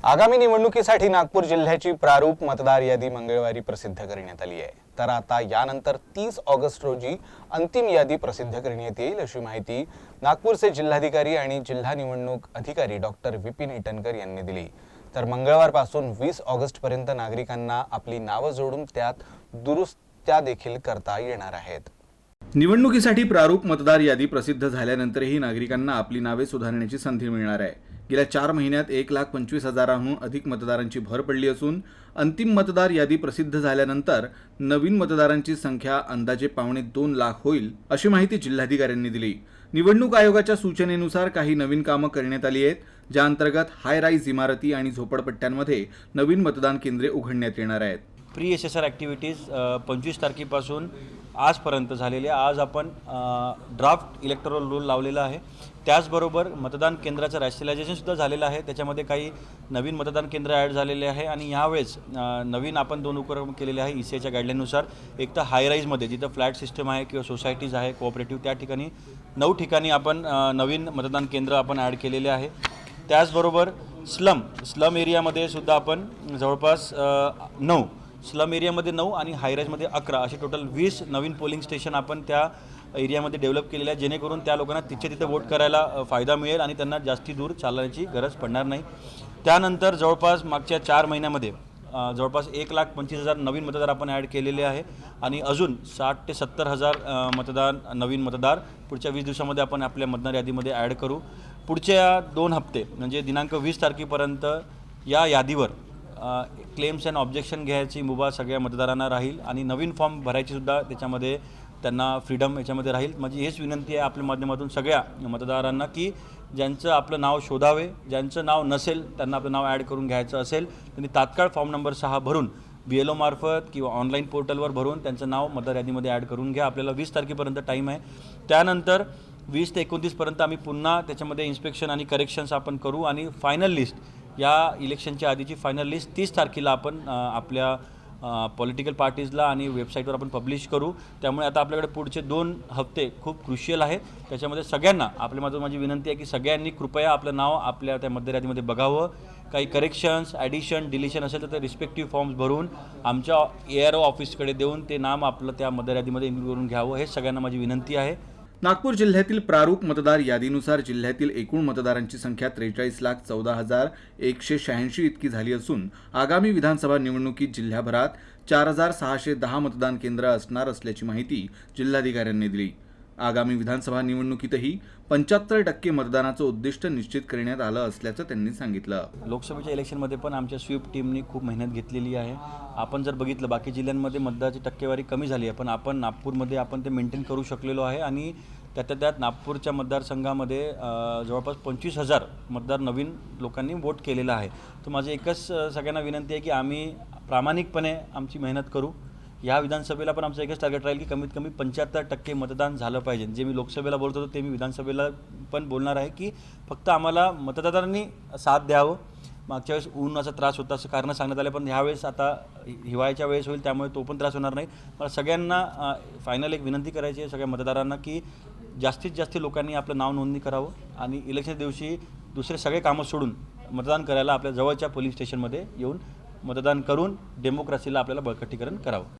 आगामी निवडणुकीसाठी नागपूर जिल्ह्याची प्रारूप मतदार यादी मंगळवारी प्रसिद्ध करण्यात आली आहे। तर आता यानंतर 30 ऑगस्ट रोजी अंतिम यादी प्रसिद्ध करण्यात येईल अशी माहिती नागपूरचे जिल्हाधिकारी आणि जिल्हा निवडणूक अधिकारी डॉक्टर विपिन इटनकर यांनी दिली। तर मंगळवारपासून 20 ऑगस्ट पर्यंत नागरिकांना आपली नावे जोडून त्यात दुरुस्त्या देखील करता येणार आहेत। निवडणुकीसाठी प्रारूप मतदार यादी प्रसिद्ध झाल्यानंतरही नागरिकांना आपली नावे सुधारण्याची संधी मिळणार आहे। गेल्या 4 महिन्यात 1,25,000हून अधिक मतदारांची भर पडली असून अंतिम मतदार यादी प्रसिद्ध झाल्यानंतर नवीन मतदारांची संख्या अंदाजे 2.25 लाख होईल अशी माहिती जिल्हाधिकाऱ्यांनी दिली। निवडणूक आयोगाच्या सूचनेनुसार काही नवीन कामे करण्यात आली आहेत, ज्या अंतर्गत हाय राईज इमारती आणि झोपडपट्ट्यांमध्ये नवीन मतदान केंद्रे उघडण्यात येणार आहेत। प्री एसेसर ॲक्टिव्हिटीज 25 तारखेपासून आजपर्यंत झालेले आज आपण ड्राफ्ट इलेक्टोरल रूल लावलेला आहे। त्याचबरोबर मतदान केंद्राचं रॅशनलायझेशनसुद्धा झालेलं आहे। त्याच्यामध्ये काही नवीन मतदान केंद्र ॲड झालेले आहे आणि यावेळेस नवीन आपण 2 उपक्रम केलेले आहे ECIच्या गाईडलाईननुसार। एक तर हाय राईजमध्ये जिथं फ्लॅट सिस्टम आहे किंवा सोसायटीज आहे कोऑपरेटिव्ह, त्या ठिकाणी 9 ठिकाणी आपण नवीन मतदान केंद्र आपण ॲड केलेले आहे। त्याचबरोबर स्लम एरियामध्ये सुद्धा आपण जवळपास 9 स्लम एरियामध्ये 9 आणि हायराईजमध्ये 11 असे टोटल 20 नवीन पोलिंग स्टेशन आपण त्या एरियामध्ये डेव्हलप केलेले आहे, जेणेकरून त्या लोकांना तिथे वोट करायला फायदा मिळेल आणि त्यांना जास्ती दूर चालण्याची गरज पडणार नाही। त्यानंतर जवळपास मागच्या 4 महिन्यामध्ये जवळपास 1,25,000 नवीन मतदार आपण ॲड केलेले आहे आणि अजून 60,000 ते 70,000 नवीन मतदार पुढच्या 20 दिवसामध्ये आपण आपल्या मतदार यादीमध्ये ॲड करू। पुढच्या 2 हप्ते म्हणजे दिनांक 20 तारखेपर्यंत या यादीवर क्लेम्स अँड ऑब्जेक्शन घ्यायची मुभा सगळ्या मतदारांना राहील आणि नवीन फॉर्म भरायची सुद्धा त्याच्यामध्ये त्यांना फ्रीडम याच्यामध्ये राहील। माझी हेच विनंती आहे आपल्या माध्यमातून सगळ्या मतदारांना की ज्यांचं आपलं नाव शोधावे, ज्यांचं नाव नसेल त्यांना आपलं नाव ॲड करून घ्यायचं असेल त्यांनी तात्काळ फॉर्म नंबर 6 भरून BLO मार्फत किंवा ऑनलाईन पोर्टलवर भरून त्यांचं नाव मतदार यादीमध्ये ॲड करून घ्या। आपल्याला 20 तारखेपर्यंत टाईम आहे। त्यानंतर 20 ते 29 पर्यंत आम्ही पुन्हा त्याच्यामध्ये इन्स्पेक्शन आणि करेक्शन्स आपण करू आणि फायनल लिस्ट या इलेक्शनच्या आधीची फायनल लिस्ट 30 तारखेला आपण आपल्या पॉलिटिकल पार्टीजला आणि वेबसाईटवर आपण पब्लिश करू। त्यामुळे आता आपल्याकडे पुढचे 2 हप्ते खूप क्रुशियल आहेत। त्याच्यामध्ये सगळ्यांना आपल्यामध्ये माझी विनंती आहे की सगळ्यांनी कृपया आपलं नाव आपल्या त्या मतदार यादीमध्ये बघावं। काही करेक्शन्स, ॲडिशन, डिलिशन असेल तर ते रिस्पेक्टिव्ह फॉर्म्स भरून आमच्या ARO ऑफिसकडे देऊन ते नाम आपलं त्या मतदार यादीमध्ये इन्क्लूड करून घ्यावं, हे सगळ्यांना माझी विनंती आहे। नागपूर जिल्ह्यातील प्रारूप मतदार यादीनुसार जिल्ह्यातील एकूण मतदारांची संख्या 43,14,186 इतकी झाली असून आगामी विधानसभा निवडणुकीत जिल्ह्याभरात 4,610 मतदान केंद्र असणार असल्याची माहिती जिल्हाधिकाऱ्यांनी दिली। आगामी विधानसभा निवडणुकीतही 75% मतदानाचं उद्दिष्ट निश्चित करण्यात आलं असल्याचं त्यांनी सांगितलं। लोकसभेच्या इलेक्शनमध्ये पण आमच्या स्वीप टीमनी खूप मेहनत घेतलेली आहे। आपण जर बघितलं बाकी जिल्ह्यांमध्ये मतदाराची टक्केवारी कमी झाली आहे, पण आपण नागपूरमध्ये आपण ते मेंटेन करू शकलेलो आहे आणि त्यात नागपूरच्या मतदारसंघामध्ये जवळपास 25,000 मतदार नवीन लोकांनी वोट केलेला आहे। तर माझं एकच सगळ्यांना विनंती आहे की आम्ही प्रामाणिकपणे आमची मेहनत करू। या विधानसभेला पण आमचं एकच टार्गेट राहील की कमीत कमी 75% मतदान झालं पाहिजे। जे मी लोकसभेला बोलत होतो ते मी विधानसभेला पण बोलणार आहे की फक्त आम्हाला मतदारांनी साथ द्यावं। मागच्या वेळेस उन्हाचा त्रास होता असं कारण सांगण्यात आलं, पण ह्यावेळेस आता हिवाळ्याच्या वेळेस होईल त्यामुळे तो पण त्रास होणार नाही। मला सगळ्यांना फायनल एक विनंती करायची आहे सगळ्या मतदारांना की जास्तीत जास्त लोकांनी आपलं नाव नोंदणी करावं आणि इलेक्शन दिवशी दुसरे सगळे कामं सोडून मतदान करायला आपल्या जवळच्या पोलिंग स्टेशनमध्ये येऊन मतदान करून डेमोक्रेसीला आपल्याला बळकटीकरण करावं।